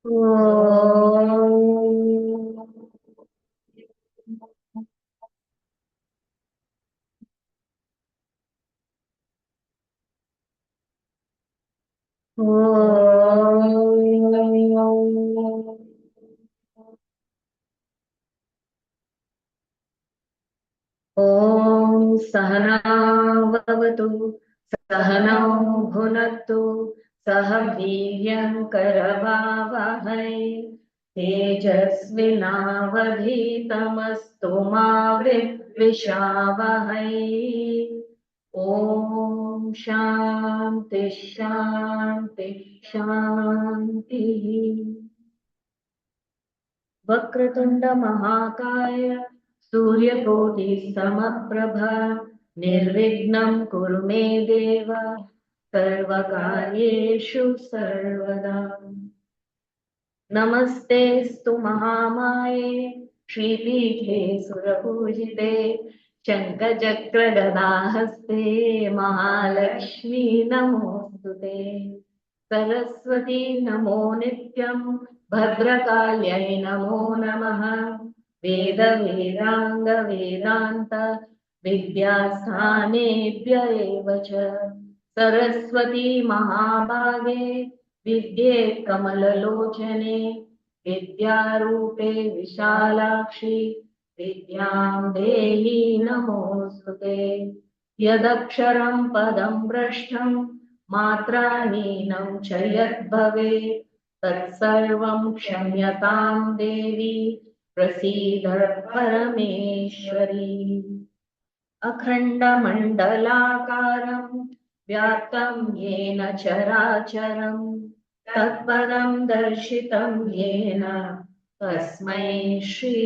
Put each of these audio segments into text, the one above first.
ॐ सहना भवतु सहनौ भुनक्तु सह वीर्यं करवावहै तेजस्विनावधीतमस्तु मा विद्विषावहै ॐ शान्ति शान्ति शान्तिः वक्रतुंड महाकाय सूर्यकोटि समप्रभ निर्विघ्नं कुरु मे देव सर्वकार्येषु सर्वदा नमस्तेस्तु महामाये श्रीपीठे सुरपूजिते शङ्खचक्रगदाहस्ते महालक्ष्मी नमोऽस्तुते सरस्वती नमो नित्यं भद्रकाल्यै नमो नमः वेद वेदांग वेदांत विद्यास्थानेभ्य एव च सरस्वती महाभागे विद्ये कमललोचने विद्यारूपे विशालाक्षी विद्यां देहि नमोऽस्तुते यदक्षरं पदं भ्रष्टं मात्राहीनं च यद्भवेत् तत्सर्वं क्षम्यतां देवी प्रसीद परमेश्वरी अखण्डमण्डलाकारं व्याप्तं येन चराचरं तत्पदं दर्शितं येन तस्मै श्री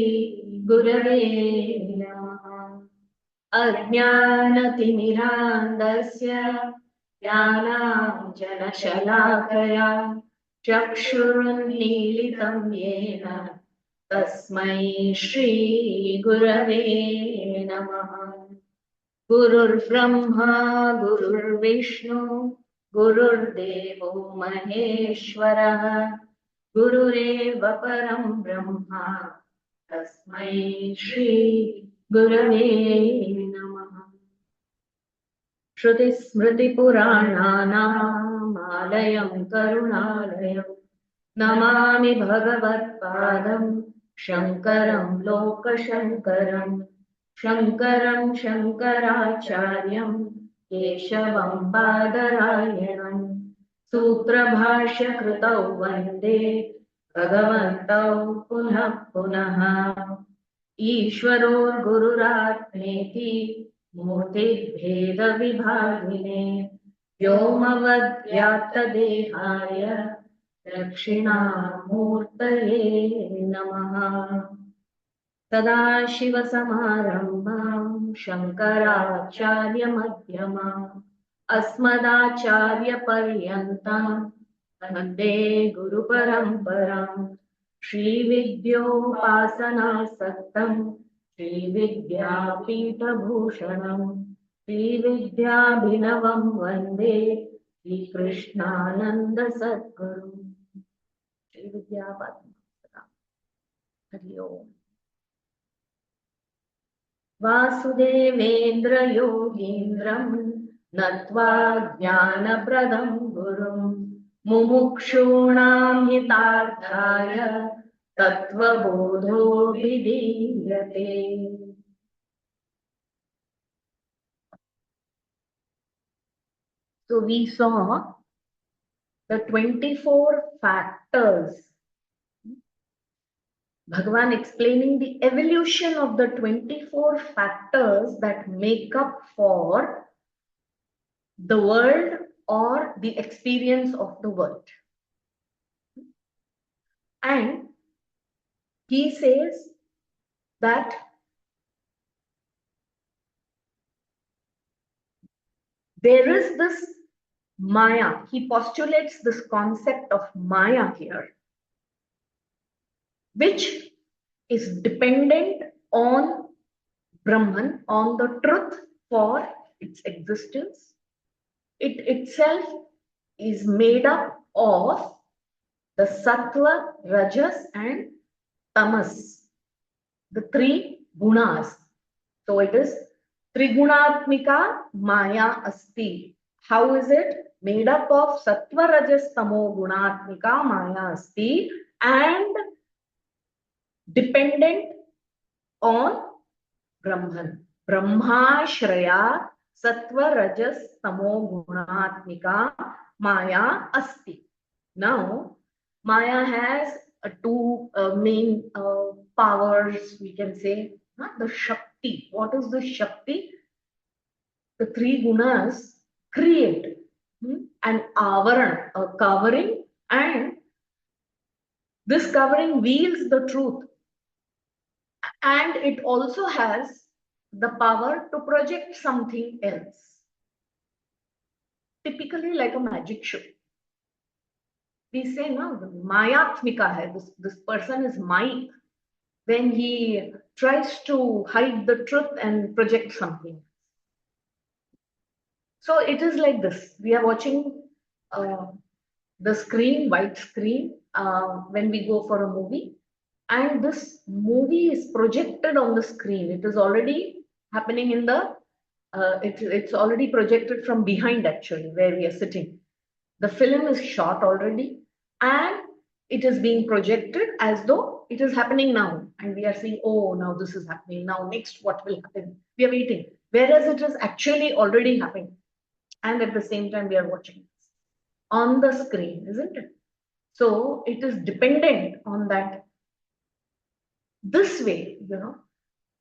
गुरवे नमः अज्ञानतिमिरान्धस्य ज्ञानाञ्जनशलाकया चक्षुरुन्मीलितं येन तस्मै श्री गुरवे नमः गुरुर्ब्रह्मा गुरुर्विष्णु गुरुर्देवो महेश्वरः गुरुरेव परं ब्रह्मा तस्मै श्री गुरवे नमः श्रुतिस्मृतिपुराणानामालयं करुणालयं नमामि भगवत्पादं शङ्करं लोकशङ्करं शङ्करं शङ्कराचार्यं केशवं बादरायणं सूत्रभाष्यकृतौ वन्दे भगवन्तौ पुनः पुनः ईश्वरो गुरुरात्मेति मूर्तिभेदविभागिने व्योमवद्व्याप्तदेहाय दक्षिणामूर्तये नमः सदाशिवसमारम्भां शङ्कराचार्यमध्यमाम् अस्मदाचार्यपर्यन्तां वन्दे गुरुपरम्पराम् श्रीविद्योपासनासक्तं श्रीविद्यापीठभूषणं श्रीविद्याभिनवं वन्दे श्रीकृष्णानन्दसद्गुरुं श्रीविद्यापद्मनाभं हरि ओम् वासुदेवेन्द्रयोगीन्द्रं नत्वा ज्ञानप्रदं गुरुं मुमुक्षूणां हितार्थाय तत्त्वबोधो विधीयते। So we saw the 24 factors. Bhagavan explaining the evolution of the 24 factors that make up for the world or the experience of the world. And he says that there is this Maya. He postulates this concept of Maya here, which is dependent on Brahman, on the truth for its existence. It itself is made up of the sattva, rajas, and tamas, the three gunas. So it is trigunatmika maya asti. How is it? Made up of sattva, rajas, tamo gunatmika maya asti and dependent on Brahman. Brahmashraya sattva, rajas, tamo gunatmika maya asti. Now, Maya has two main powers, we can say. The Shakti. What is the Shakti? The three gunas create an avaran, a covering, and this covering veils the truth. And it also has the power to project something else. Typically like a magic show. We say, no, mayatmika hai. This person is Mike when he tries to hide the truth and project something. So it is like this. We are watching the screen, white screen, when we go for a movie. And this movie is projected on the screen. It is already happening in the, it's already projected from behind actually, where we are sitting. The film is shot already and it is being projected as though it is happening now. And we are saying, oh, now this is happening. Now next, what will happen? We are waiting. Whereas it is actually already happening. And at the same time, we are watching this on the screen, isn't it? So it is dependent on that. This way,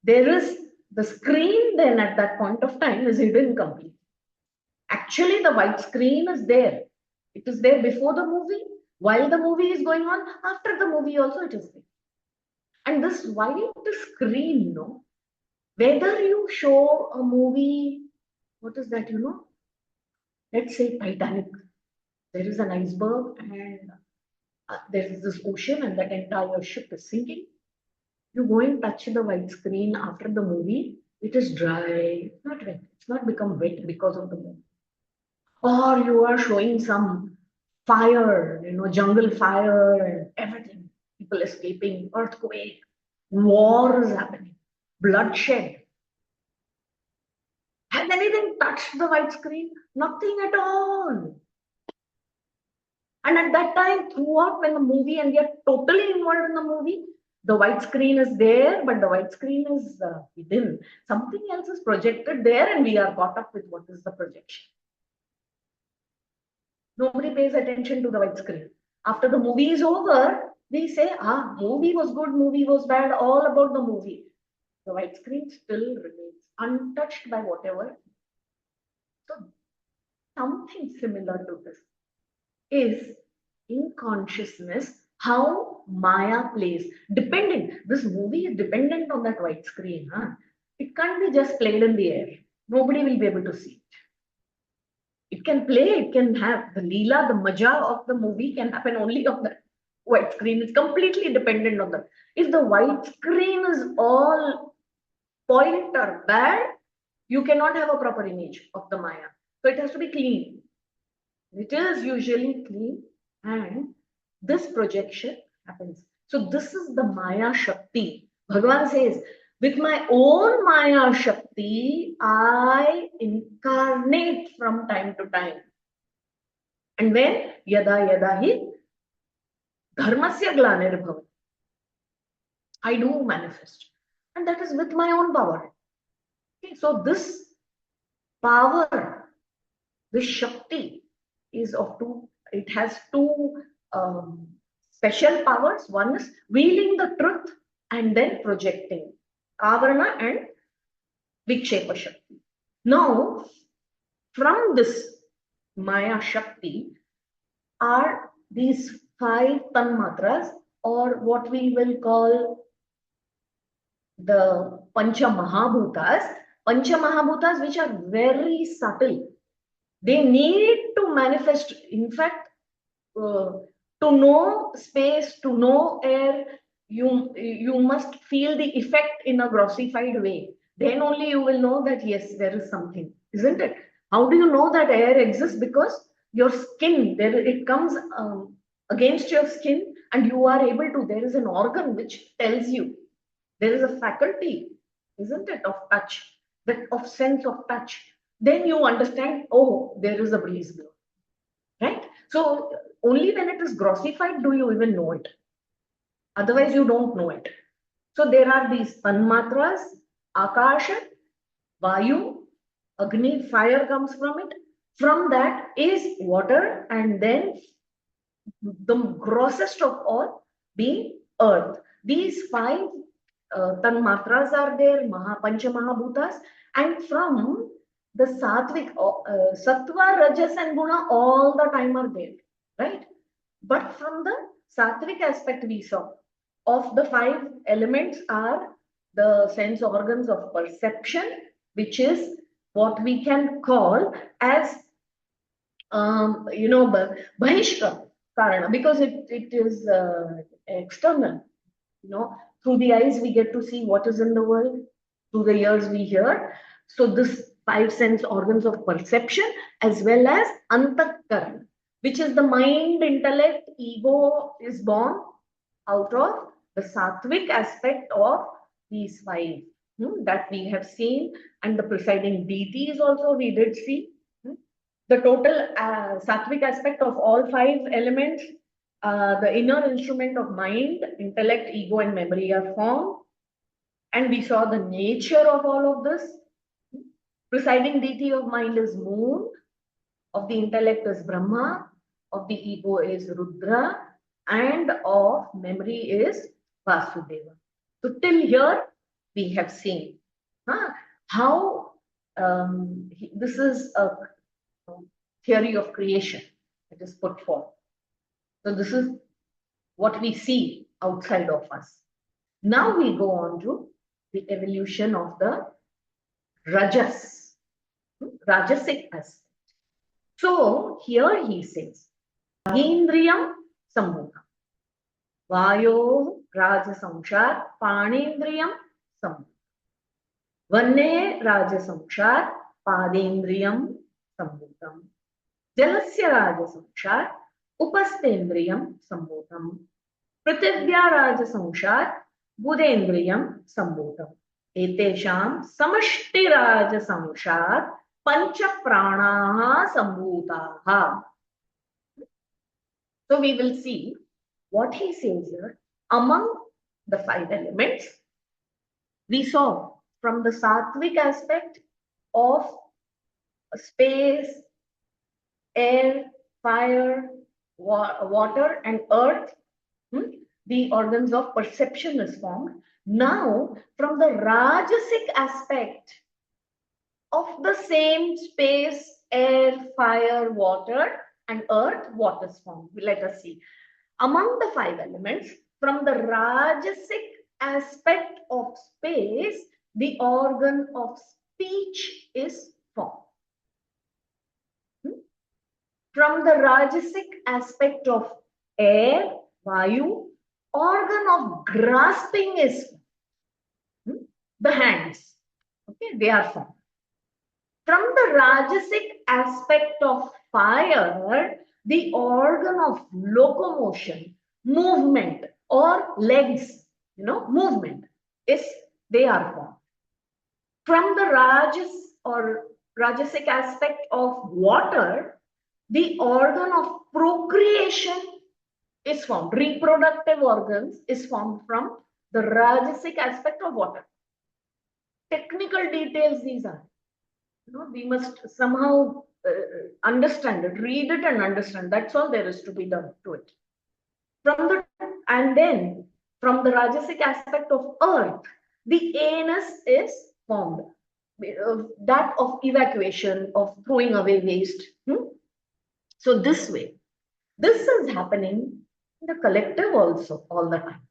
there is the screen then at that point of time is hidden completely. Actually, the white screen is there. It is there before the movie, while the movie is going on, after the movie also it is there. And this white screen, whether you show a movie, what is that, let's say Titanic. There is an iceberg and there is this ocean and that entire ship is sinking. You go and touch the white screen after the movie, it is dry, it's not wet, it's not become wet because of the movie. Or you are showing some fire, jungle fire and everything, people escaping, earthquake, war is happening, bloodshed. Has anything touched the white screen? Nothing at all. And at that time, throughout when the movie, and we are totally involved in the movie, the white screen is there, but the white screen is hidden. Something else is projected there and we are caught up with what is the projection. Nobody pays attention to the white screen. After the movie is over, we say, movie was good, movie was bad, all about the movie. The white screen still remains untouched by whatever. So something similar to this is in consciousness how Maya plays. This movie is dependent on that white screen. It can't be just played in the air. Nobody will be able to see it. It can play, it can have the leela, the maja of the movie can happen only on the white screen. It's completely dependent on that. If the white screen is all spoiled or bad, you cannot have a proper image of the Maya. So it has to be clean. It is usually clean and this projection happens. So this is the Maya Shakti. Bhagavan says, with my own Maya Shakti, I incarnate from time to time. And when yada yada hi dharmasya glanirabhavati, I do manifest. And that is with my own power. Okay, so this power, this Shakti is of two, it has two special powers. One is wielding the truth and then projecting. Avarana and Vikshepa Shakti. Now, from this Maya Shakti are these 5 tanmatras, or what we will call the Pancha Mahabhutas. Pancha Mahabhutas, which are very subtle. They need to manifest. In fact, to know space, to know air, you must feel the effect in a grossified way. Then only you will know that yes, there is something, isn't it? How do you know that air exists? Because your skin, it comes against your skin, and you are able to, there is an organ which tells you, there is a faculty, isn't it, of touch, that of sense of touch. Then you understand, oh, there is a breeze blow, right? So only when it is grossified do you even know it. Otherwise, you don't know it. So there are these tanmatras, akasha, vayu, agni, fire comes from it. From that is water, and then the grossest of all being earth. These five tanmatras are there, pancha mahabhutas, and from the sattvic, sattva, rajas, and guna all the time are there, right? But from the sattvic aspect, we saw of the five elements are the sense organs of perception, which is what we can call as bahishka karana, because it is external. Through the eyes we get to see what is in the world, through the ears we hear. So this five sense organs of perception, as well as antakarana, which is the mind, intellect, ego, is born out of the sattvic aspect of these five that we have seen, and the presiding deities also we did see. The total sattvic aspect of all five elements, the inner instrument of mind, intellect, ego, and memory are formed. And we saw the nature of all of this. Presiding deity of mind is moon, of the intellect is Brahma, of the ego is Rudra, and of memory is Vasudeva. So till here we have seen how this is a theory of creation that is put forth. So this is what we see outside of us. Now we go on to the evolution of the rajas, rajasic aspect. So here he says, Indriyam Sambhuta, Vayo Rajasamshat, Panindriyam Sambhuta, Vanne Rajasamshat, Padendriyam Sambhutam, Jalasya Rajasamshat, Upastendriyam Sambhutam, Prithivya Rajasamshat, Budendriyam Sambhutam, Etesham Samashti Rajasamshat, Pancha Pranaha Sambhutaha. So we will see what he says here. Among the five elements, we saw from the sattvic aspect of space, air, fire, water, and earth, the organs of perception is formed. Now, from the rajasic aspect of the same space, air, fire, water, and earth, what is formed? Let us see. Among the five elements, from the rajasic aspect of space, the organ of speech is formed. From the rajasic aspect of air, vayu, organ of grasping is the hands. Okay, they are formed. From the rajasic aspect of fire, the organ of locomotion, movement, or legs, movement is, they are formed. From the rajas or rajasic aspect of water, the organ of procreation is formed. Reproductive organs is formed from the rajasic aspect of water. Technical details these are. We must somehow understand it, read it and understand. That's all there is to be done to it. And then from the rajasic aspect of earth, the anus is formed. That of evacuation, of throwing away waste. So this way, this is happening in the collective also all the time.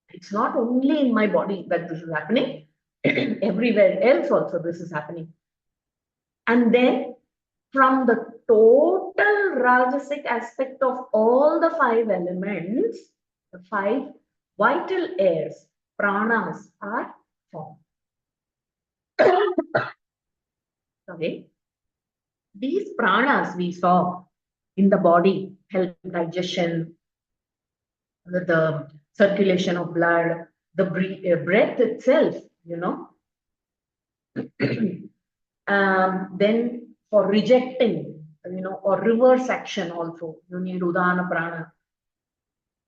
It's not only in my body that this is happening, everywhere else also this is happening. And then from the total rajasic aspect of all the five elements, the five vital airs, pranas, are formed. Okay. These pranas we saw in the body help digestion, the circulation of blood, the breath itself, you know. Then for rejecting, you know, or reverse action also, you need Udana Prana.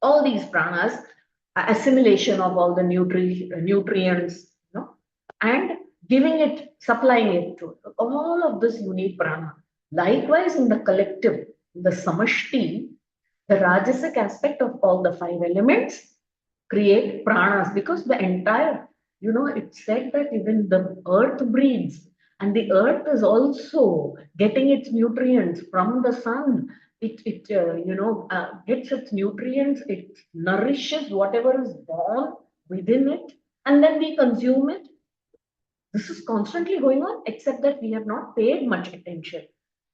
All these pranas, assimilation of all the nutrients, you know, and giving it, supplying it to all of this, you need prana. Likewise, in the collective, the samashti, the rajasic aspect of all the five elements create pranas, because the entire, you know, it's said that even the earth breathes, and the earth is also getting its nutrients from the sun. It you know, gets its nutrients, it nourishes whatever is born within it, and then we consume it. This is constantly going on, except that we have not paid much attention.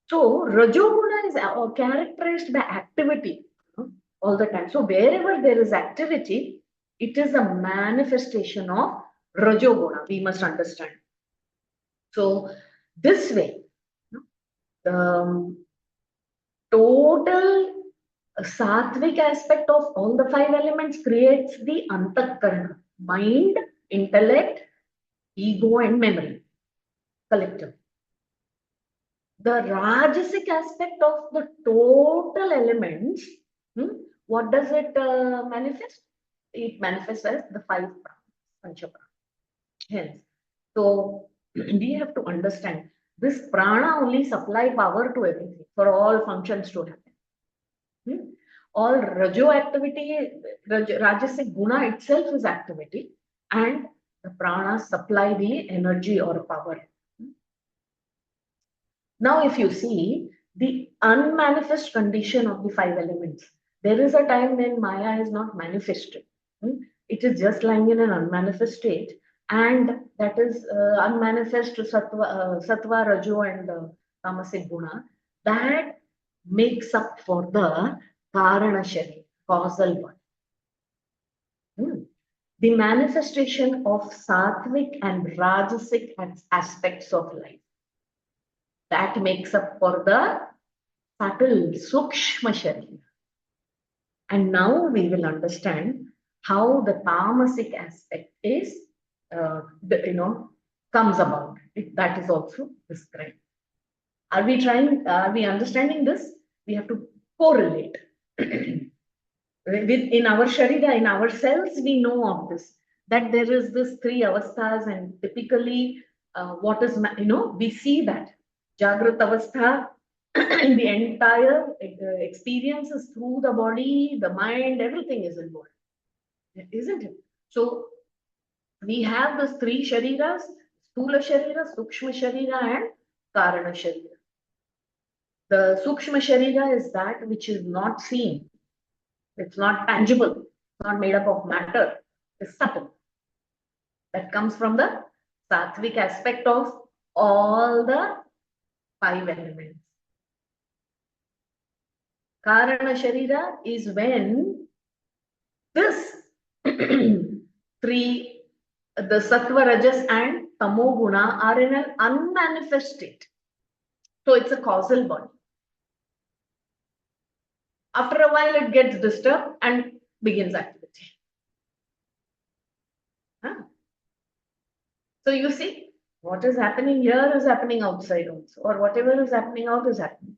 So Rajoguna is characterized by activity, you know, all the time. So wherever there is activity, it is a manifestation of Rajoguna, we must understand. So this way, you know, the total sattvic aspect of all the five elements creates the antakarana, mind, intellect, ego, and memory, collective. The rajasic aspect of the total elements, what does it manifest? It manifests as the five pranas, panchaprana. Hence, so we have to understand this prana only supply power to everything, for all functions to happen. All rajo activity, rajasic guna itself is activity, and the pranas supply the energy or power. Now, if you see the unmanifest condition of the five elements, there is a time when Maya is not manifested. It is just lying in an unmanifest state, and that is unmanifest sattva, rajo, and tamasic guna. That makes up for the karana sharira, causal one. The manifestation of sattvic and rajasic aspects of life. That makes up for the subtle, sukshma sharira. And now we will understand how the tamasic aspect is, comes about. That is also described. Are we understanding this? We have to correlate. In our sharira, in our cells, we know of this, that there is this three avasthas, and typically what is, we see that Jagrat avastha, the entire experience is through the body, the mind, everything is involved, isn't it? So we have these three shariras: Sthula Sharira, Sukshma Sharira, and Karana Sharira. The Sukshma Sharira is that which is not seen. It's not tangible. It's not made up of matter. It's subtle. That comes from the sattvic aspect of all the five elements. Karana Sharira is when this three, the Sattva, Rajas, and Tamo Guna are in an unmanifest state. So it's a causal body. After a while, it gets disturbed and begins activity. So you see, what is happening here is happening outside also, or whatever is happening out is happening.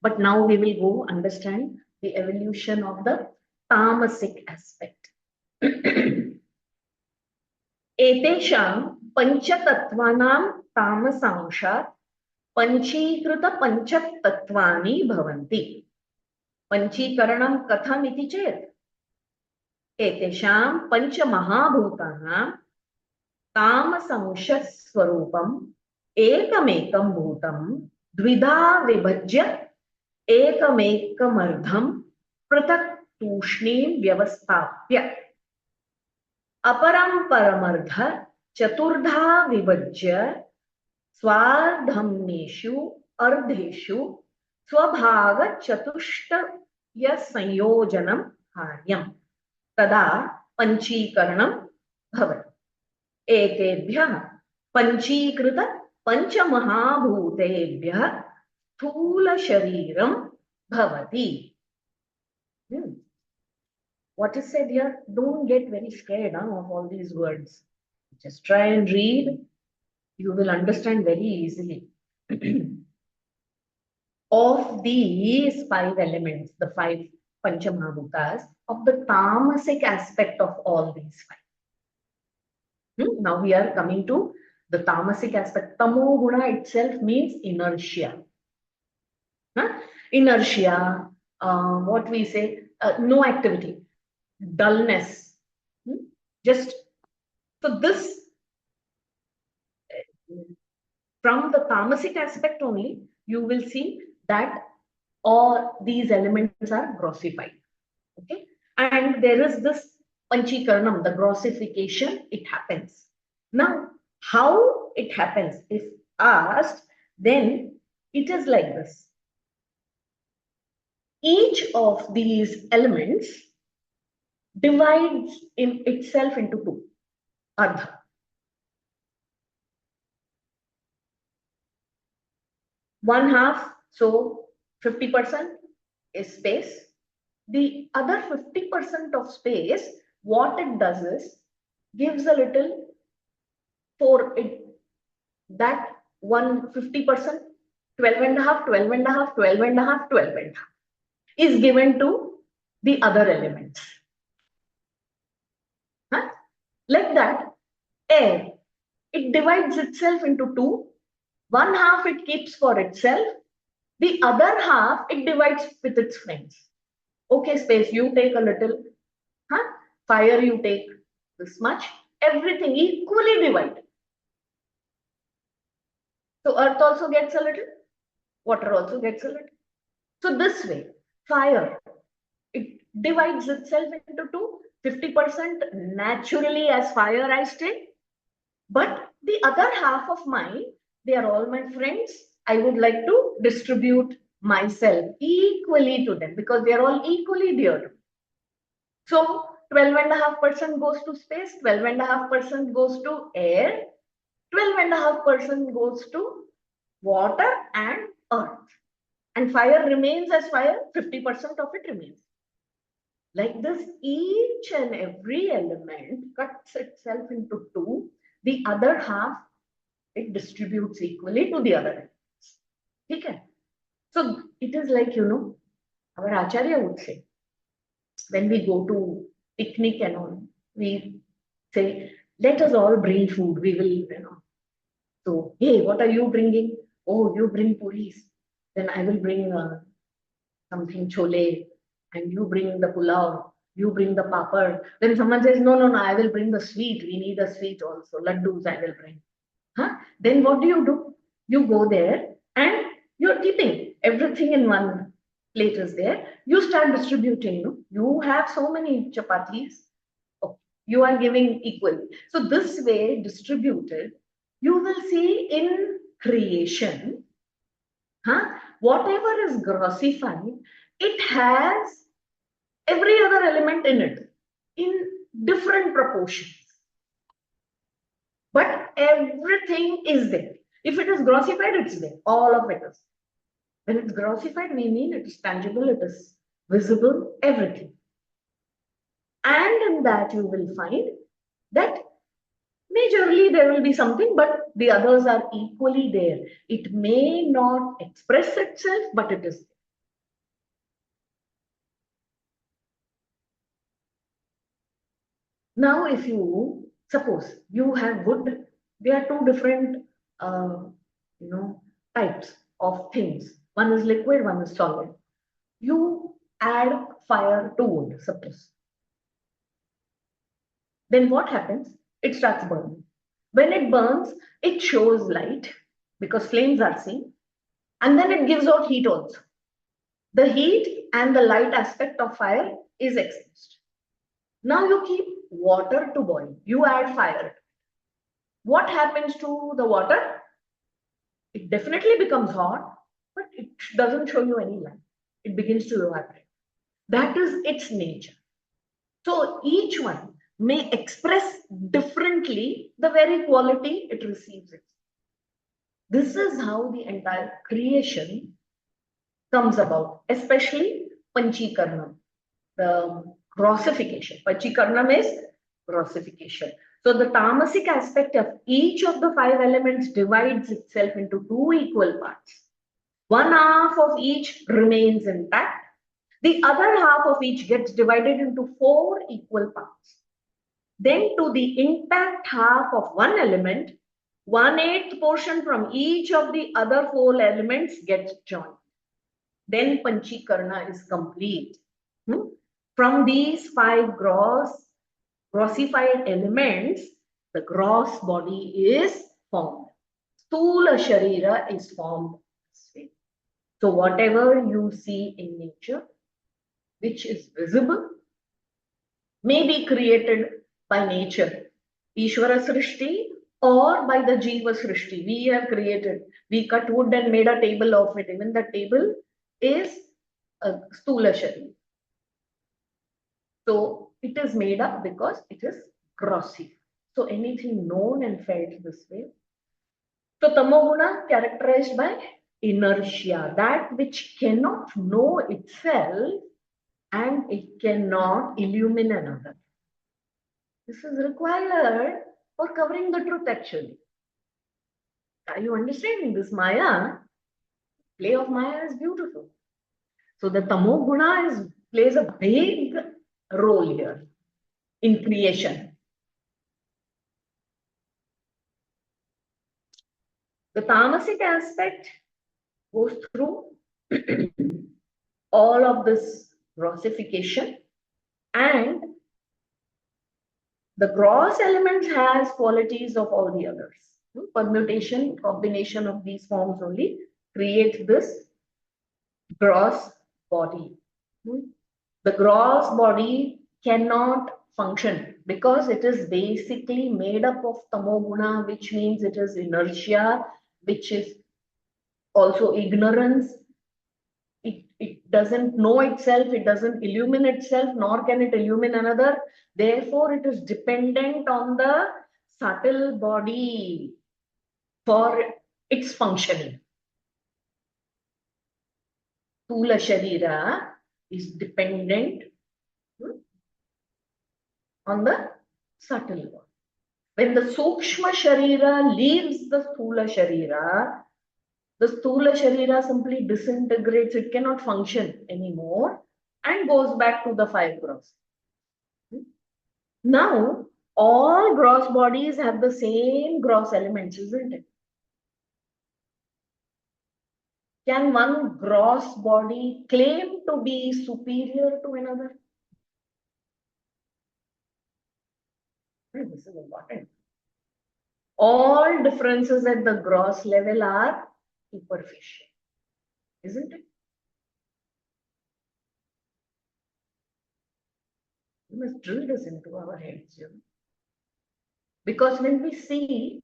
But now we will go understand the evolution of the tamasic aspect. Etesham panchatattvanam tamasangshat panchīkrita panchatattvani bhavanti. Panchīkaranam katham iti chet. Etesham panchamābhūtānam तामसंशः स्वरूपम् एकमेकं भूतं द्विधा विभज्य एकमेकमर्धं पृथक् तूष्णीं व्यवस्थाप्य अपरं परमर्ध चतुर्धा विभज्य स्वार्धम्येषु अर्धेषु स्वभाग चतुष्टय संयोजनं कार्यं तदा पंचीकरणं भवति. एकेभ्यः पंचीकृत पंचमहाभूतेभ्यः स्थूल शरीरं भवति. what is said here, don't get very scared of all these words. Just try and read. You will understand very easily. Of these 5 elements, the 5 Panchamahabhutas, of the tamasic aspect of all these 5. Now we are coming to the tamasic aspect. Tamo guna itself means inertia. Inertia, what we say, no activity, dullness. Just, so this, from the tamasic aspect only, you will see that all these elements are grossified. Okay, and there is this panchikaranam, the grossification, it happens. Now, how it happens, if asked, then it is like this. Each of these elements divides in itself into 2. Ardha. One half, so 50% is space. The other 50% of space, what it does is gives a little for it, that 150%, 12 and a half, 12 and a half, 12 and a half, 12 and a half is given to the other elements. Like that, air, it divides itself into 2. One half it keeps for itself. The other half it divides with its friends. Okay, space, you take a little. Fire, you take this much. Everything equally divided. So earth also gets a little. Water also gets a little. So this way, fire, it divides itself into 2. 50% naturally as fire I stay. But the other half of mine, they are all my friends. I would like to distribute myself equally to them because they are all equally dear to me. So 12.5% goes to space, 12.5% goes to air, 12.5% goes to water and earth. And fire remains as fire, 50% of it remains. Like this, each and every element cuts itself into 2. The other half, it distributes equally to the other elements. Okay? So it is like, our Acharya would say, when we go to picnic and all, we say, let us all bring food, we will, So, hey, what are you bringing? Oh, you bring puris. Then I will bring something chole, and you bring the pulao, you bring the papad. Then someone says, no, I will bring the sweet. We need a sweet also. Laddus I will bring. Then what do? You go there and you're keeping everything in one plate is there. You start distributing. You have so many chapatis. Okay. You are giving equally. So this way distributed, you will see in creation, whatever is grossified, it has every other element in it in different proportions. But everything is there. If it is grossified, it's there. All of it is. When it's grossified, we mean it is tangible, it is visible, everything. And in that you will find that majorly there will be something, but the others are equally there. It may not express itself, but it is there. Now, if you suppose you have wood, there are 2 different, types of things. One is liquid, one is solid. You add fire to wood, suppose. Then what happens? It starts burning. When it burns, it shows light because flames are seen, and then it gives out heat also. The heat and the light aspect of fire is exposed. Now you keep water to boil. You add fire. What happens to the water? It definitely becomes hot, but it doesn't show you any light. It begins to evaporate. That is its nature. So each one may express differently the very quality it receives it. This is how the entire creation comes about, especially Panchikaranam, the grossification. Panchikaranam is grossification. So the tamasic aspect of each of the 5 elements divides itself into 2 equal parts. One half of each remains intact. The other half of each gets divided into 4 equal parts. Then to the intact half of one element, 1/8 portion from each of the other 4 elements gets joined. Then Panchikarana is complete. From these 5 grossified elements, the gross body is formed. Sthula Sharira is formed this way. So whatever you see in nature, which is visible, may be created by nature, Ishvara Srishti, or by the Jeeva Srishti. We have created, we cut wood and made a table of it. Even the table is a Sthula Sharira. So it is made up because it is grossy. So anything known and felt this way. So Tamoguna characterized by inertia, that which cannot know itself and it cannot illumine another. This is required for covering the truth actually. Are you understanding this Maya? Play of Maya is beautiful. So the Tamoguna plays a big role here in creation. The tamasic aspect goes through all of this grossification, and the gross elements has qualities of all the others. Permutation, combination of these forms only create this gross body. The gross body cannot function because it is basically made up of tamoguna, which means it is inertia, which is also ignorance. It doesn't know itself, it doesn't illumine itself, nor can it illumine another. Therefore, it is dependent on the subtle body for its functioning. Sthula Sharira is dependent on the subtle body. When the Sukshma Sharira leaves the Sthula Sharira, the Sthula Sharira simply disintegrates, it cannot function anymore and goes back to the 5 gross. Now, all gross bodies have the same gross elements, isn't it? Can one gross body claim to be superior to another? This is important. All differences at the gross level are superficial, isn't it? We must drill this into our heads, because when we see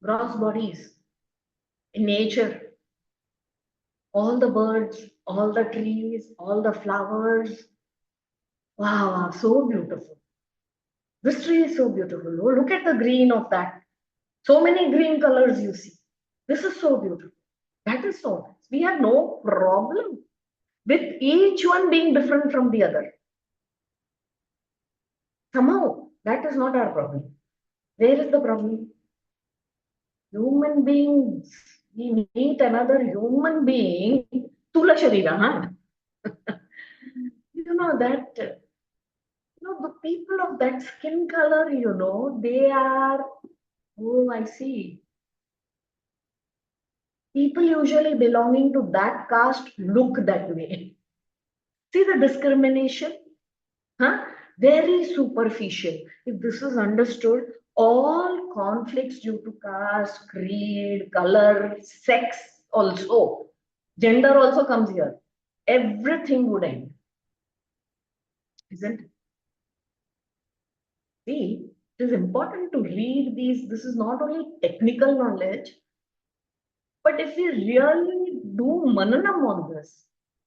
gross bodies in nature, all the birds, all the trees, all the flowers, wow, so beautiful. This tree is so beautiful. Oh, look at the green of that. So many green colors you see. This is so beautiful. That is so nice. We have no problem with each one being different from the other. Somehow, that is not our problem. Where is the problem? Human beings. We meet another human being, Tula Sharira, huh? You know that, the people of that skin color, they are, oh, I see. People usually belonging to that caste look that way. See the discrimination? Huh? Very superficial. If this is understood, all conflicts due to caste, creed, color, sex also, gender also comes here. Everything would end. Isn't it? See, it is important to read these. This is not only technical knowledge, but if we really do mananam on this,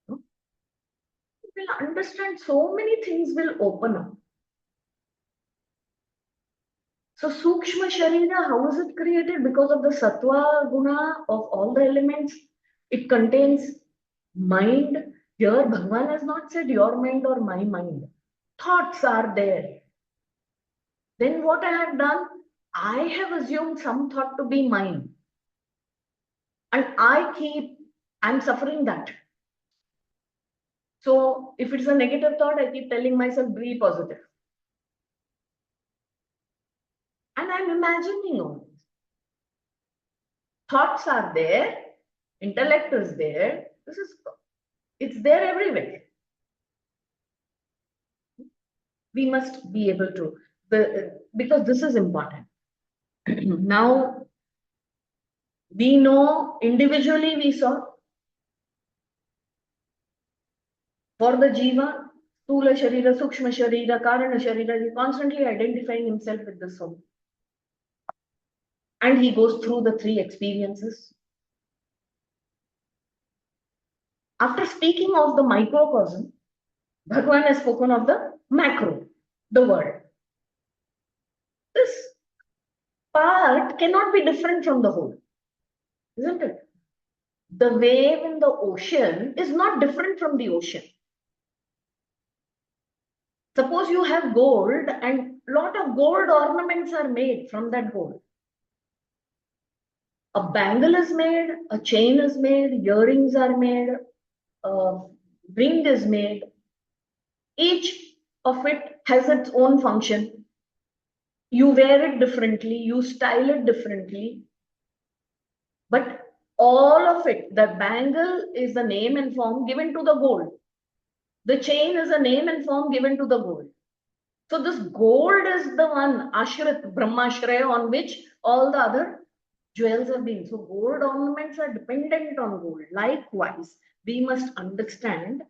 we will understand so many things will open up. So Sukshma Sharira, how is it created? Because of the Sattva Guna of all the elements. It contains mind, Here, Bhagavan has not said your mind or my mind. Thoughts are there. Then what I have done, I have assumed some thought to be mine. And I'm suffering that. So if it's a negative thought, I keep telling myself, be positive. And I'm imagining all this. Thoughts are there, intellect is there. It's there everywhere. We must be able to, because this is important. Now, we know individually we saw for the Jiva, Stula Sharira, Sukshma Sharira, Karana Sharira, he constantly identifying himself with the soul. And he goes through the three experiences. After speaking of the microcosm, Bhagavan has spoken of the macro, the world. This part cannot be different from the whole, isn't it? The wave in the ocean is not different from the ocean. Suppose you have gold and a lot of gold ornaments are made from that gold. A bangle is made, a chain is made, earrings are made, a ring is made. Each of it has its own function. You wear it differently, you style it differently. But all of it, the bangle is the name and form given to the gold. The chain is a name and form given to the gold. So this gold is the one, Ashrit, Brahmashraya, on which all the other jewels have been. So gold ornaments are dependent on gold. Likewise, we must understand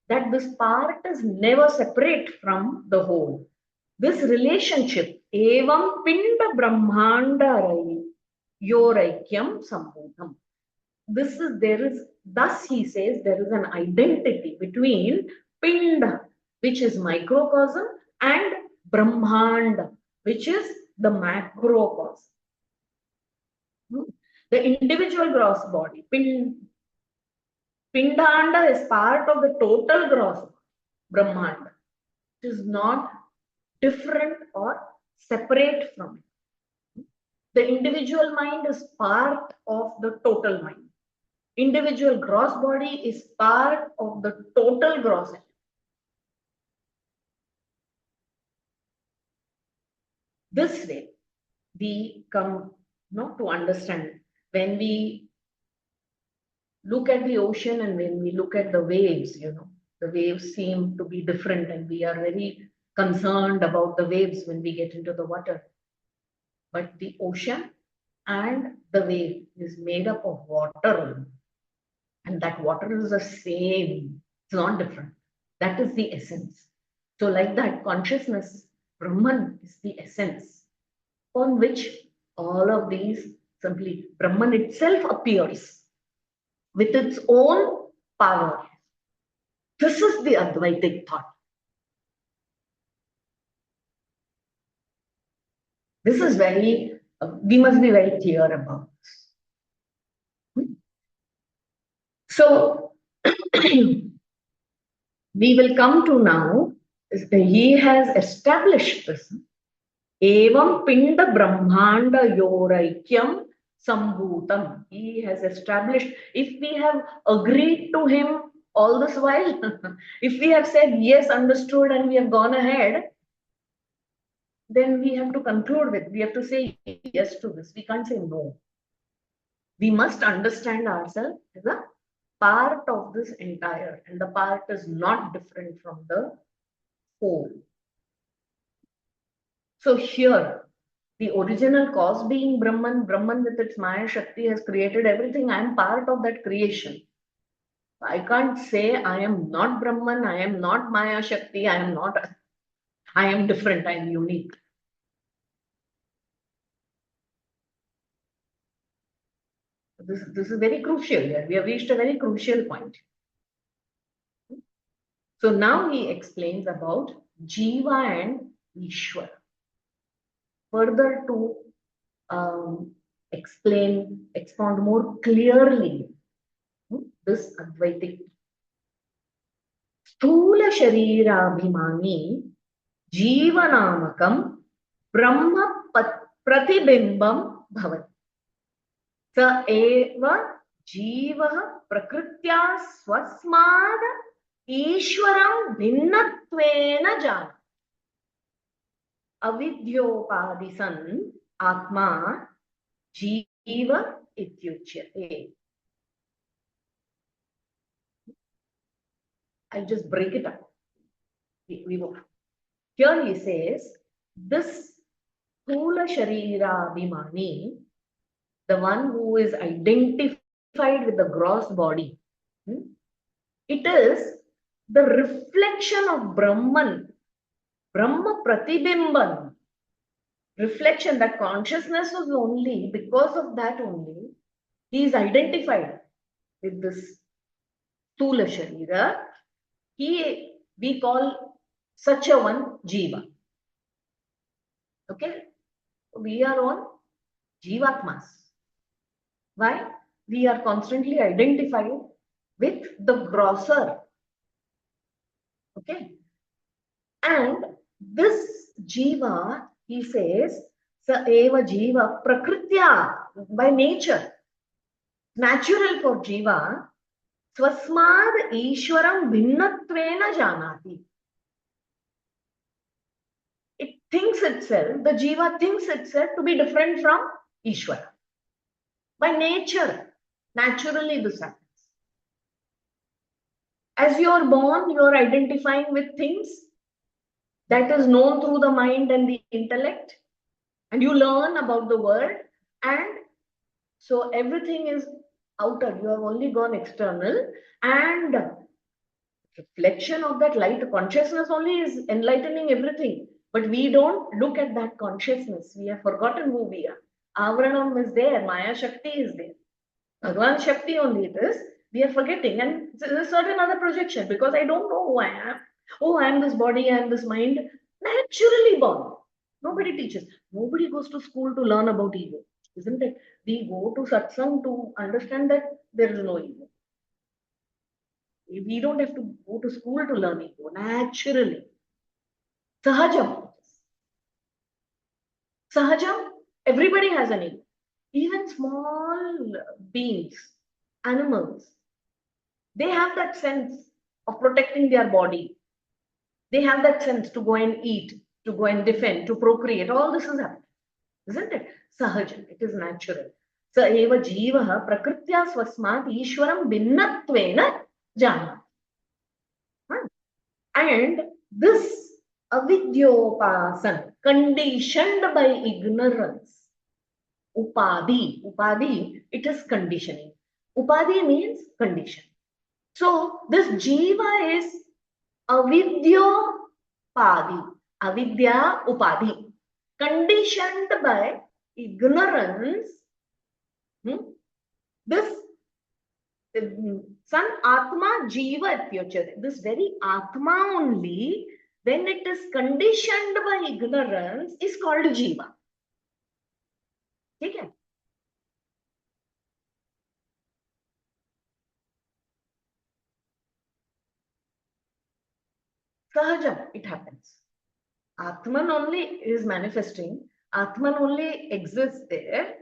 that this part is never separate from the whole. This relationship, evam pinda brahmanda yoraikyam sambhutam. Thus he says there is an identity between pinda, which is microcosm, and brahmanda, which is the macrocosm. The individual gross body, pindanda, is part of the total gross brahmanda. It is not different or separate from it. The individual mind is part of the total mind. Individual gross body is part of the total gross. This way, we come to understand when we look at the ocean and when we look at the waves, the waves seem to be different and we are very concerned about the waves when we get into the water. But the ocean and the wave is made up of water. And that water is the same. It's not different. That is the essence. So like that, consciousness, Brahman is the essence on which all of these simply, Brahman itself appears with its own power. This is the Advaitic thought. This is very, we must be very clear about this. So, we will come to now, he has established this. Evam pinda brahmanda yoraikyam sambhutam. He has established, if we have agreed to him all this while, if we have said yes, understood, and we have gone ahead, then we have to conclude with, we have to say yes to this. We can't say no. We must understand ourselves as a part of this entire, and the part is not different from the whole. So here, the original cause being Brahman, Brahman with its Maya Shakti has created everything. I am part of that creation. I can't say I am not Brahman, I am not Maya Shakti, I am different, I am unique. This is very crucial here. We have reached a very crucial point. So now he explains about Jiva and Ishvara. Further to expound more clearly this Advaitic. Sthula Sharirabhimani Jeevanamakam Brahma Pratibimbam Bhavati. Sa eva Jeeva Prakrutya Swasmad Ishvaram Bhinnatvena Jana. Avidyopadisan Atma Jeeva Ityuchyate. I'll just break it up. We will. Here he says, this Sthula Sharira Bhimani, the one who is identified with the gross body, it is the reflection of Brahman, Brahma Pratibimban, reflection. That consciousness was only, because of that only, he is identified with this Sthula Sharira. We call such a one Jiva. Okay? We are all Jivatmas. Why? We are constantly identified with the grosser. Okay? And this Jiva, he says, Sa eva Jiva Prakritya, by nature, natural for Jiva, Swasmad Ishwaram Bhinnatvena Janati. It thinks itself, the Jiva thinks itself to be different from Ishwara. By nature, naturally this happens. As you are born, you are identifying with things that is known through the mind and the intellect, and you learn about the world, and so everything is outer. You have only gone external, and reflection of that light consciousness only is enlightening everything. But we don't look at that consciousness. We have forgotten who we are. Avranam is there, Maya Shakti is there. Bhagavan Shakti only it is. We are forgetting, and there's a certain other projection, because I don't know who I am. Oh, I am this body, I am this mind. Naturally born. Nobody teaches. Nobody goes to school to learn about ego, isn't it? We go to satsang to understand that there is no ego. We don't have to go to school to learn ego. Naturally. Sahajam. Sahajam, everybody has an ego. Even small beings, animals, they have that sense of protecting their body. They have that sense to go and eat, to go and defend, to procreate. All this is happening, isn't it? Sahajam, it is natural. Sa eva jivaha prakritya swasmat ishwaram bhinnatvena jana. And this avidyopasan, conditioned by ignorance, upadhi, it is conditioning. Upadhi means condition. So this jiva is avidyopadi, avidya upadhi, conditioned by ignorance. This san atma jiva ityuchyate. This very atma only, when it is conditioned by ignorance, is called jiva. Okay? Sahajam, it happens. Atman only is manifesting. Atman only exists there.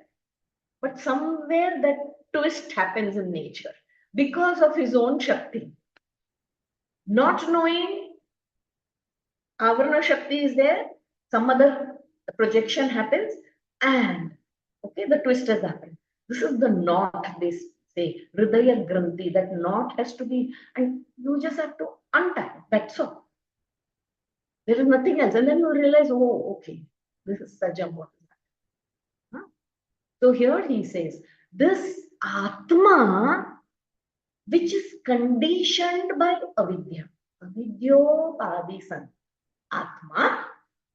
But somewhere that twist happens in nature because of his own Shakti. Not knowing Avarana Shakti is there, some other projection happens, and okay, the twist has happened. This is the knot, they say, Hridaya Granthi. That knot has to be, and you just have to untie. That's all. There is nothing else. And then you realize, oh, okay, this is Sajam. What is that? Huh? So here he says, this Atma, which is conditioned by avidya, avidyopadisan, Atma,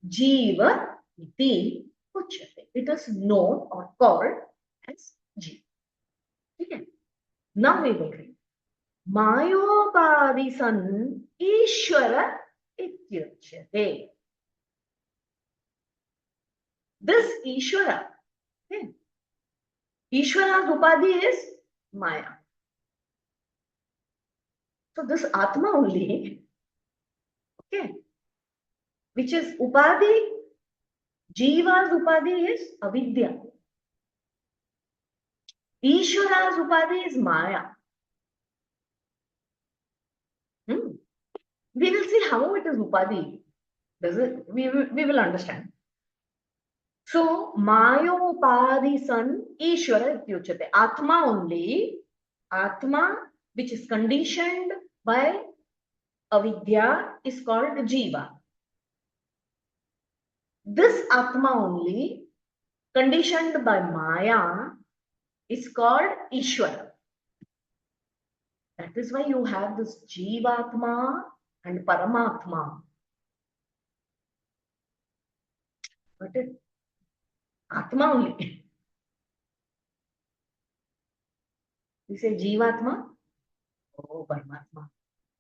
Jiva, iti, uchyate. It is known or called as Jiva. Okay. Now we will read. Mayopadisan Ishvara ityuchyate. This Ishvara, okay. Ishvara's upadhi is Maya. So this Atma only Okay. Which is Upadhi. Jiva's Upadhi is avidya. Ishvara's Upadhi is Maya. We will see how it is Upadhi. We will understand. So, Mayopadhi San Ishvara Ityuchate. Atma only. Atma, which is conditioned by avidya, is called Jiva. This Atma only, conditioned by Maya, is called Ishvara. That is why you have this Jivatma and Paramatma. What is Atma only? We say Jivatma, oh Paramatma.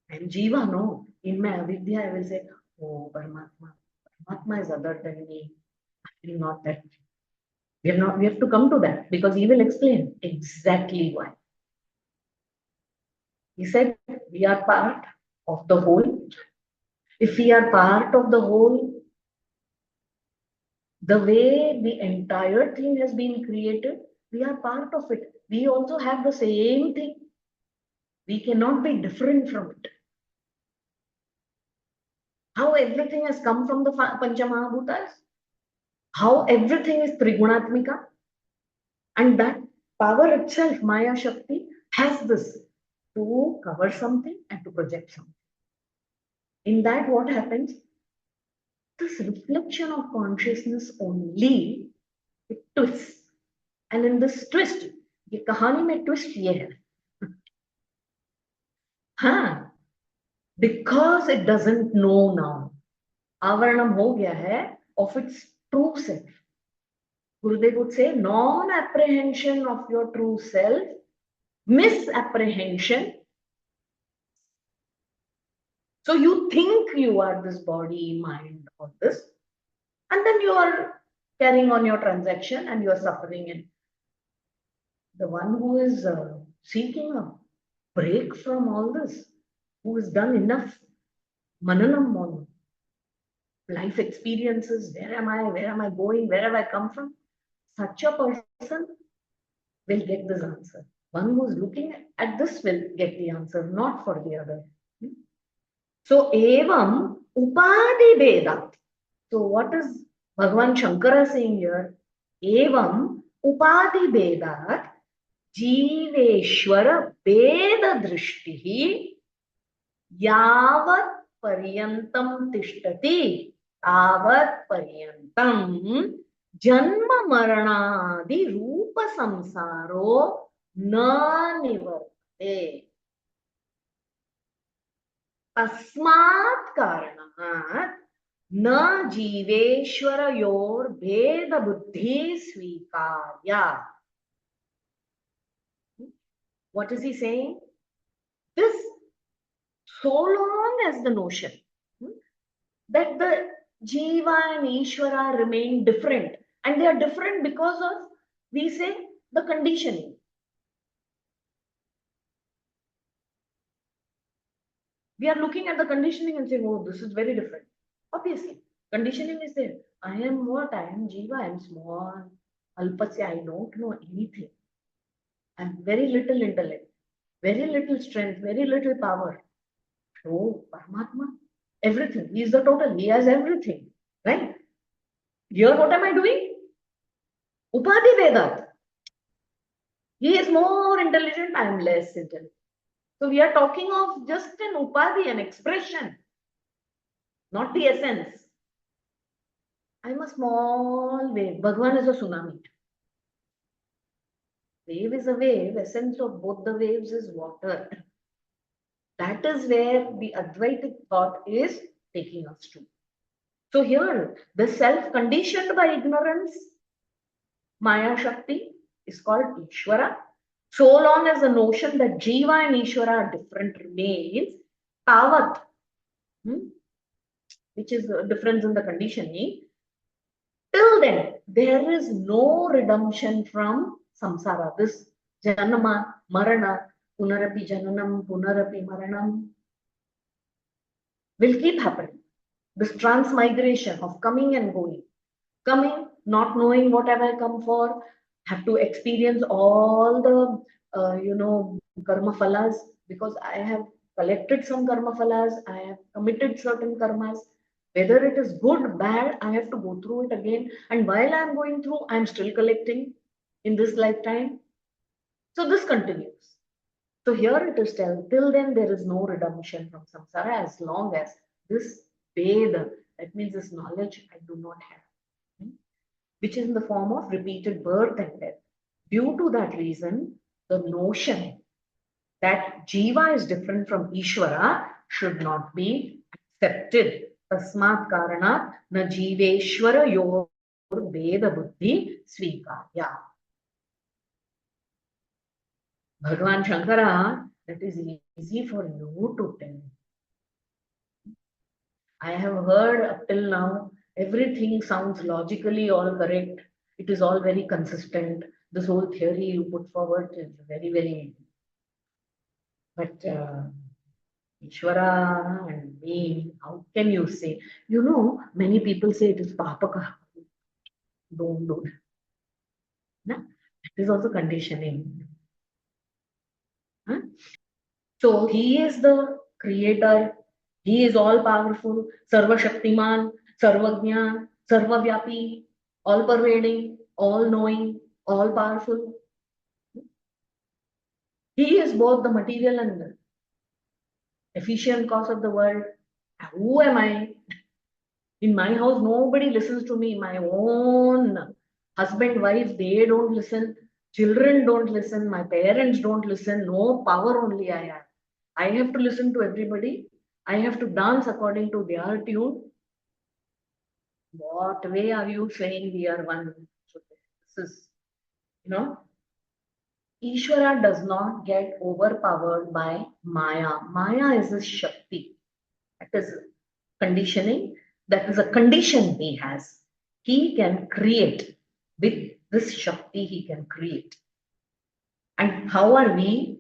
And Jiva, no. In my avidya, I will say, oh Paramatma. Paramatma is other than me. I will not that. We have to come to that because he will explain exactly why. He said, we are part of the whole. If we are part of the whole, the way the entire thing has been created, we are part of it. We also have the same thing. We cannot be different from it. How everything has come from the Panchamahabhutas, how everything is Trigunatmika, and that power itself, Maya Shakti, has this to cover something and to project something. In that, what happens? This reflection of consciousness only, it twists. And in this twist, ये कहानी में twist ये है. हाँ, because it doesn't know now. Avaranam हो गया है of its true self. Gurudev would say, non-apprehension of your true self, misapprehension. So you think you are this body, mind, or this, and then you are carrying on your transaction and you are suffering. And the one who is seeking a break from all this, who has done enough mananam on life experiences, where am I going, where have I come from, such a person will get this answer. One who is looking at this will get the answer, not for the other. So, evam upadhi vedat. So, what is Bhagavan Shankara saying here? Evam upadhi vedat Jiveshwar वेद दृष्टि यावत् पर्यंतम तिष्ठति तावत् पर्यंतम जन्म मरणादि रूप संसारो न निवर्तते तस्मात् कारणात् न जीवेश्वरयोर भेद बुद्धि स्वीकार्य. What is he saying? This, so long as the notion that the Jiva and Ishvara remain different, and they are different because of, we say, the conditioning. We are looking at the conditioning and saying, oh, this is very different. Obviously, conditioning is there. I am what? I am Jiva, I am small. Alpasya, I don't know anything. I have very little intellect, very little strength, very little power. Oh, Paramatma, everything. He is the total. He has everything. Right? Here, what am I doing? Upadhi Vedat. He is more intelligent, I am less intelligent. So we are talking of just an Upadhi, an expression, not the essence. I am a small wave. Bhagavan is a tsunami. Wave is a wave. Essence of both the waves is water. That is where the Advaitic thought is taking us to. So here, the self conditioned by ignorance, Maya Shakti, is called Ishvara. So long as the notion that Jiva and Ishvara are different remains, Tavat, which is the difference in the conditioning, till then, there is no redemption from samsara. This janama, marana, punarapi jananam, punarapi maranam will keep happening. this transmigration of coming and going, coming, not knowing what have I come for, have to experience all the, karma phalas, because I have collected some karma phalas, I have committed certain karmas. Whether it is good, bad, I have to go through it again. And while I am going through, I am still collecting in this lifetime. So this continues. So here it is till then there is no redemption from samsara as long as this Veda, that means this knowledge, I do not have, which is in the form of repeated birth and death. Due to that reason, the notion that Jiva is different from Ishvara should not be accepted. Tasmat karanat na Jiveshwara yor Veda buddhi svikarya. Bhagavan Shankara, that is easy for you to tell. I have heard up till now, everything sounds logically all correct. It is all very consistent. This whole theory you put forward is very, very. But Ishvara and me, how can you say? Many people say it is papaka. Don't do that. No? It is also conditioning. Huh? So he is the creator. He is all powerful, Sarva Shaktiman, Sarvajna, Sarvavyapi, all pervading, all knowing, all powerful. He is both the material and the efficient cause of the world. Who am I? In my house, nobody listens to me. My own husband, wife, they don't listen. Children don't listen. My parents don't listen. No power only I have. I have to listen to everybody. I have to dance according to their tune. What way are you saying we are one? So this is, Ishvara does not get overpowered by Maya. Maya is a Shakti. That is conditioning. That is a condition he has. He can create. With this Shakti, he can create. And how are we?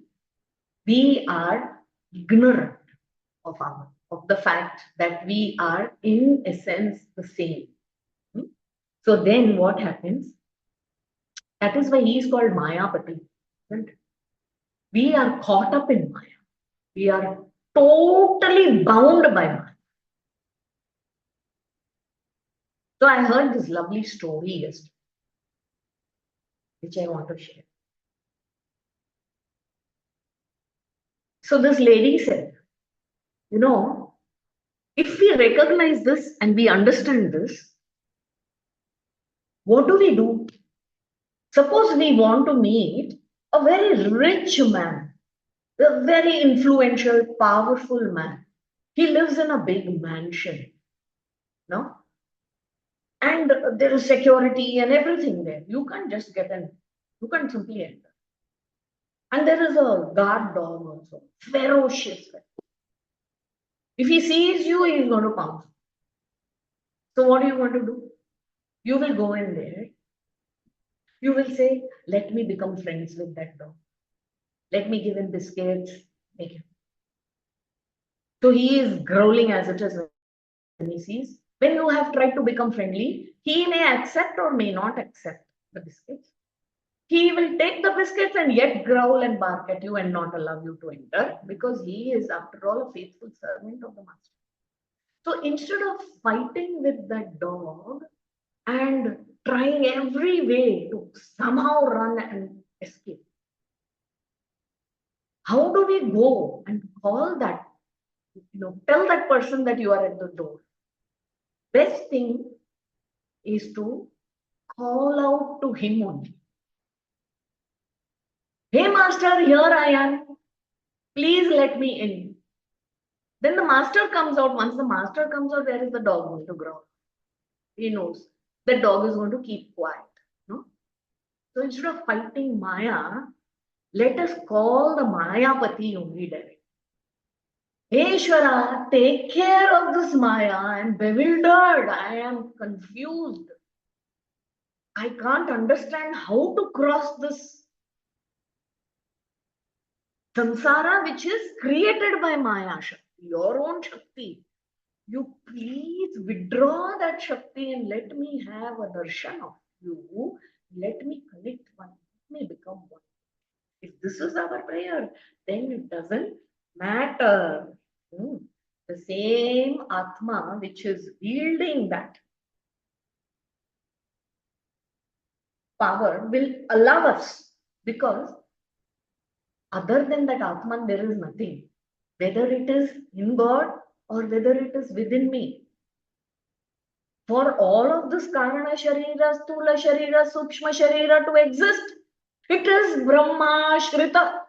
We are ignorant of the fact that we are in essence the same. So then what happens? That is why he is called Mayapati. We are caught up in Maya. We are totally bound by Maya. So I heard this lovely story yesterday, which I want to share. So this lady said, if we recognize this and we understand this, what do we do? Suppose we want to meet a very rich man, a very influential, powerful man. He lives in a big mansion, no? And there is security and everything there. You can't just get in. You can't simply enter. And there is a guard dog also, ferocious. If he sees you, he is going to pounce. So what do you want to do? You will go in there. You will say, let me become friends with that dog. Let me give him biscuits. Make him. So he is growling as it is when he sees. When you have tried to become friendly, he may accept or may not accept the biscuits. He will take the biscuits and yet growl and bark at you and not allow you to enter, because he is, after all, a faithful servant of the master. So instead of fighting with that dog and trying every way to somehow run and escape, how do we go and call that, tell that person that you are at the door? Best thing is to call out to him only. Hey master, here I am. Please let me in. Then the master comes out. Once the master comes out, where is the dog going to growl? He knows the dog is going to keep quiet. No? So instead of fighting Maya, let us call the Mayapati only directly. Hey Ishvara, take care of this Maya. I am bewildered. I am confused. I can't understand how to cross this samsara which is created by Maya Shakti, your own Shakti. you please withdraw that Shakti and let me have a darshan of you. Let me connect one. Let me become one. If this is our prayer, then it doesn't matter. Hmm. The same Atma which is wielding that power will allow us, because other than that Atman, there is nothing. Whether it is in God or whether it is within me. For all of this Karana Sharira, Stula Sharira, Sukshma Sharira to exist, it is Brahma Shrita.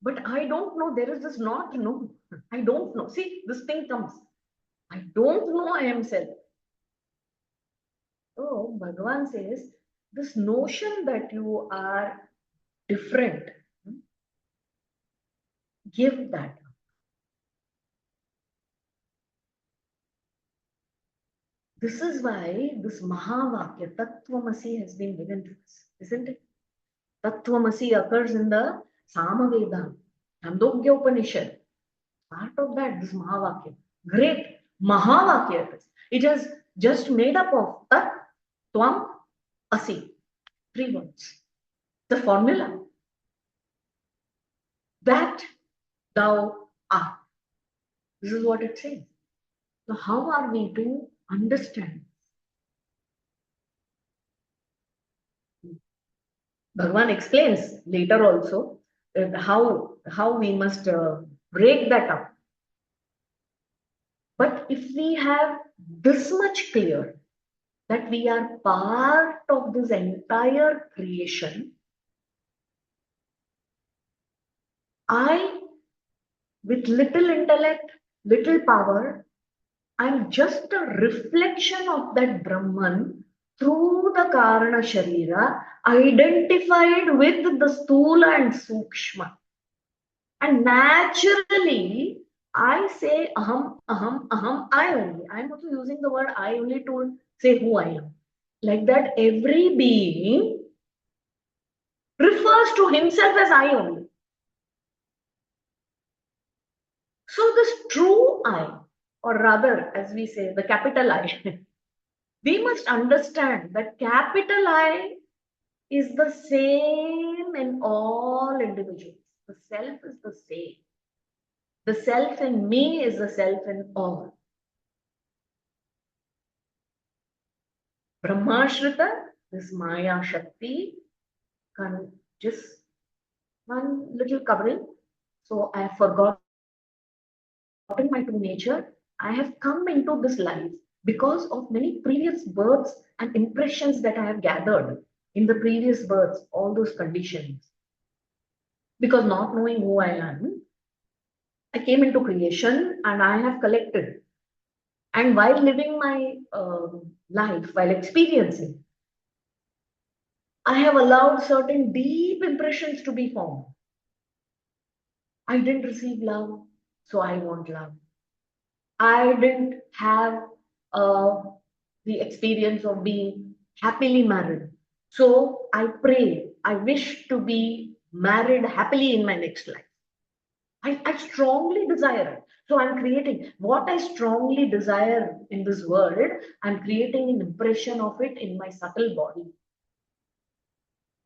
But I don't know. There is this not know. I don't know. See, this thing comes. I don't know I am self. So Bhagavan says, this notion that you are different, give that. This is why this Mahavakya, Tattvamasi, has been given to us, isn't it? Tattvamasi occurs in the Samaveda, Chandogya Upanishad. Part of that, this Mahavakya. Great Mahavakya it is. It is just made up of Tat, Tvam, Asi. 3 words. The formula. That thou art. This is what it says. So how are we to understand? Bhagavan explains later also how we must break that up. But if we have this much clear that we are part of this entire creation, I, with little intellect, little power, I'm just a reflection of that Brahman through the Karana Sharira, identified with the Stula and Sukshma. And naturally, I say aham, aham, aham, I only. I'm also using the word I only to say who I am. Like that, every being refers to himself as I only. So this true I, or rather, as we say, the capital I, we must understand that capital I is the same in all individuals. The self is the same. The self in me is the self in all. Brahmashrita, this Maya Shakti, just one little covering. So I have forgotten my true nature. I have come into this life because of many previous births and impressions that I have gathered in the previous births, all those conditions. Because not knowing who I am, I came into creation and I have collected. And while living my life, while experiencing, I have allowed certain deep impressions to be formed. I didn't receive love, so I want love. I didn't have uh, the experience of being happily married. So I pray, I wish to be married happily in my next life. I strongly desire it. So I'm creating what I strongly desire in this world. I'm creating an impression of it in my subtle body.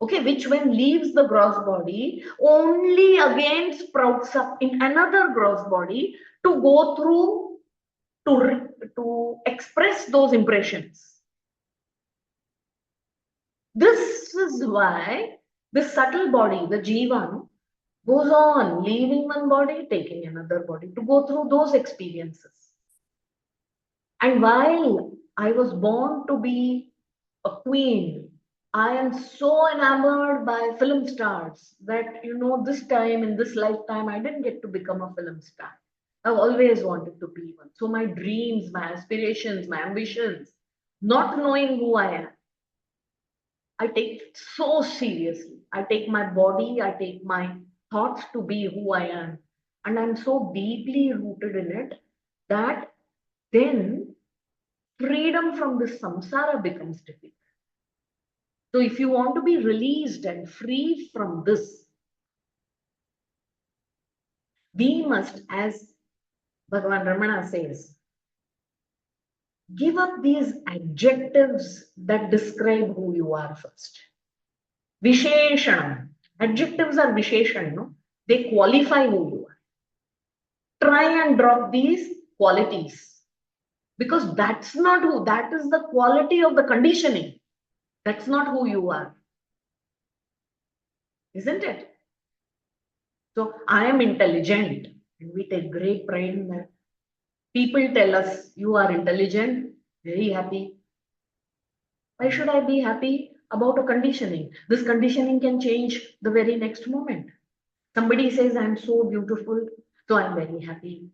Okay, which when leaves the gross body, only again sprouts up in another gross body to go through to express those impressions. This is why this subtle body, the Jivan, goes on leaving one body, taking another body to go through those experiences. And while I was born to be a queen, I am so enamored by film stars that, this time in this lifetime, I didn't get to become a film star. I've always wanted to be one. So my dreams, my aspirations, my ambitions, not knowing who I am, I take it so seriously. I take my body, I take my thoughts to be who I am. And I'm so deeply rooted in it that then freedom from this samsara becomes difficult. So if you want to be released and free from this, We must, as Bhagavan Ramana says, give up these adjectives that describe who you are first. Visheshanam. Adjectives are visheshan, no? They qualify who you are. Try and drop these qualities. Because that's not who, that is the quality of the conditioning. That's not who you are. Isn't it? So I am intelligent, and we take great pride in that. People tell us, you are intelligent, very happy. Why should I be happy about a conditioning? This conditioning can change the very next moment. Somebody says, I'm so beautiful, so I'm very happy.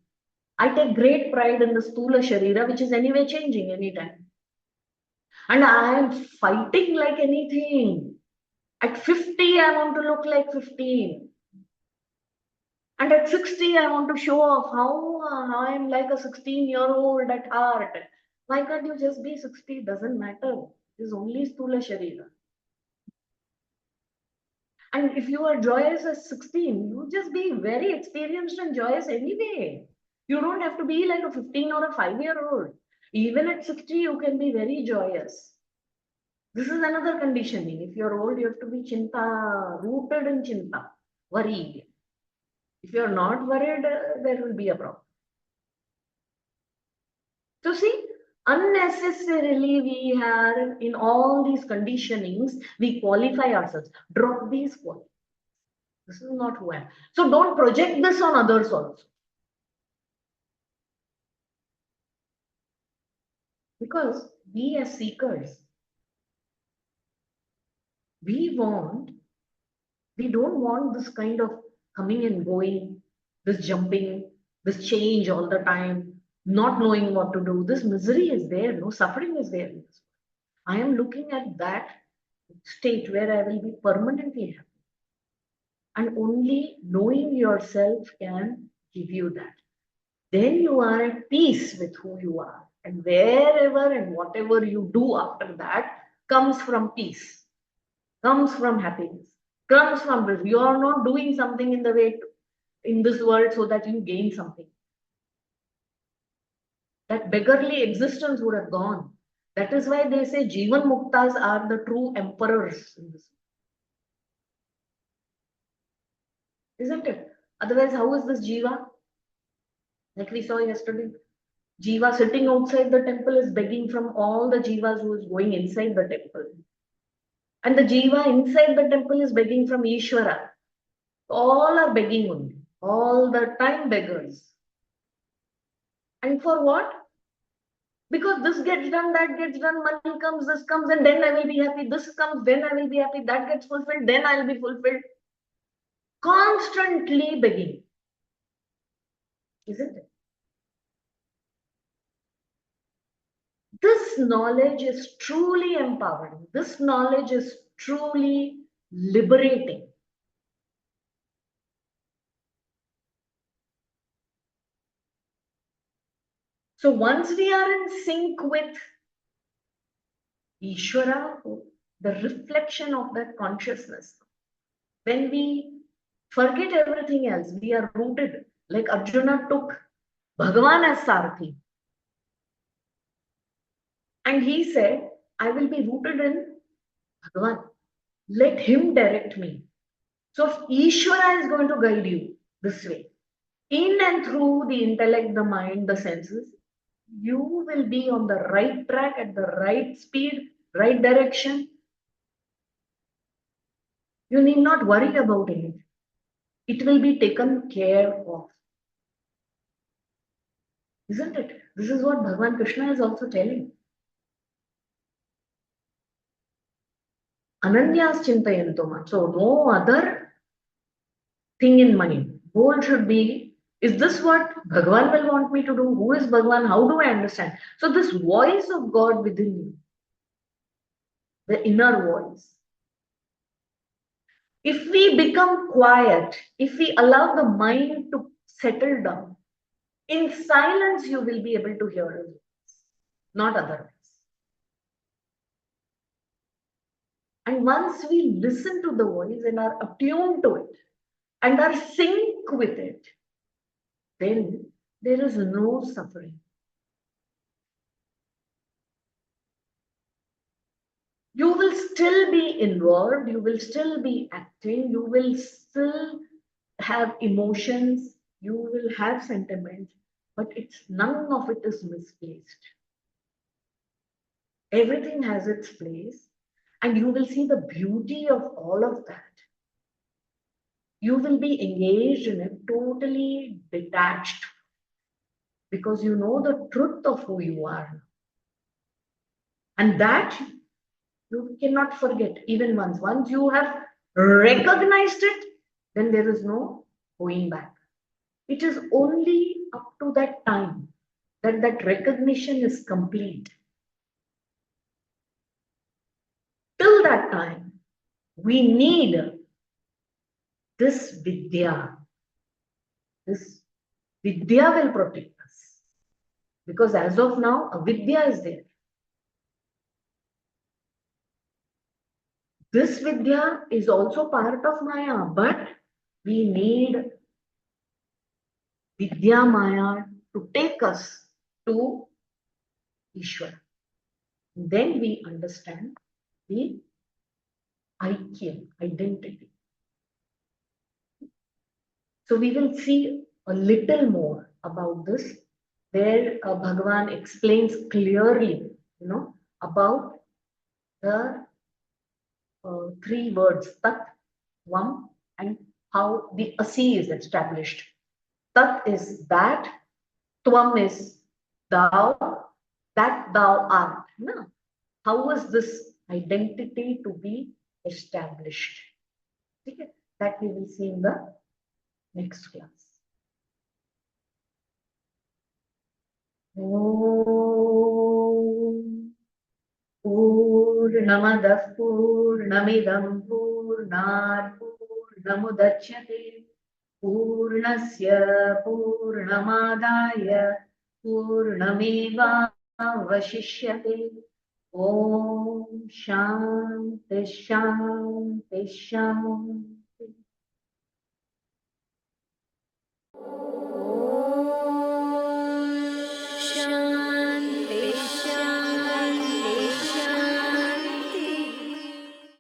I take great pride in the stula sharira, which is anyway changing anytime. And I am fighting like anything. At 50, I want to look like 15. And at 60, I want to show off how I'm like a 16-year-old at heart. Why can't you just be 60? Doesn't matter. It is only stula sharira. And if you are joyous at 16, you just be very experienced and joyous anyway. You don't have to be like a 15 or a 5-year-old. Even at 60, you can be very joyous. This is another conditioning. If you're old, you have to be chinta, rooted in chinta, worry. If you're not worried, there will be a problem. So see, unnecessarily we are in all these conditionings, we qualify ourselves. Drop these qualities. This is not who I am. So don't project this on others also. Because we as seekers, we don't want this kind of coming and going, this jumping, this change all the time, not knowing what to do. This misery is there, no suffering is there. I am looking at that state where I will be permanently happy. And only knowing yourself can give you that. Then you are at peace with who you are. And wherever and whatever you do after that comes from peace, comes from happiness, comes from this. You are not doing something in the way in this world so that you gain something. That beggarly existence would have gone. That is why they say Jivan Muktas are the true emperors in this. Isn't it? Otherwise, how is this Jiva? Like we saw yesterday, Jiva sitting outside the temple is begging from all the Jivas who is going inside the temple. And the Jiva inside the temple is begging from Ishvara. All are begging only. All the time beggars. And for what? Because this gets done, that gets done, money comes, this comes, and then I will be happy. This comes, then I will be happy. That gets fulfilled, then I will be fulfilled. Constantly begging. Isn't it? This knowledge is truly empowering. This knowledge is truly liberating. So once we are in sync with Ishvara, the reflection of that consciousness, when we forget everything else, we are rooted, like Arjuna took Bhagavan as Sarathi. And he said, I will be rooted in Bhagavan. Let him direct me. So Ishvara is going to guide you this way. In and through the intellect, the mind, the senses, you will be on the right track at the right speed, right direction. You need not worry about it. It will be taken care of. Isn't it? This is what Bhagavan Krishna is also telling. Ananyas chintayanto. So no other thing in mind. Goal should be, is this what Bhagavan will want me to do? Who is Bhagavan? How do I understand? So this voice of God within you, the inner voice. If we become quiet, if we allow the mind to settle down, in silence you will be able to hear His voice, not otherwise. And once we listen to the voice and are attuned to it and are sync with it, then there is no suffering. You will still be involved, you will still be acting, you will still have emotions, you will have sentiments, but none of it is misplaced. Everything has its place, and you will see the beauty of all of that. You will be engaged in it totally detached because you know the truth of who you are. And that you cannot forget even once. Once you have recognized it, then there is no going back. It is only up to that time that that recognition is complete. Till that time, we need this vidya. This vidya will protect us. Because as of now, avidya is there. This vidya is also part of Maya, but we need vidya Maya to take us to Ishvara. Then we understand the Aikyam, identity. So we will see a little more about this, where Bhagavan explains clearly, about the three words, Tat, Tvam, and how the Asi is established. Tat is that, Tvam is thou, that thou art. No? How is this identity to be established? Okay? That we will see in the next class. Om Purnamadah Purnamidam Purnat Purnamudachyate Purnasya Purnamadaya Purnameva Vashishyate. Om Shanti Shanti Shanti.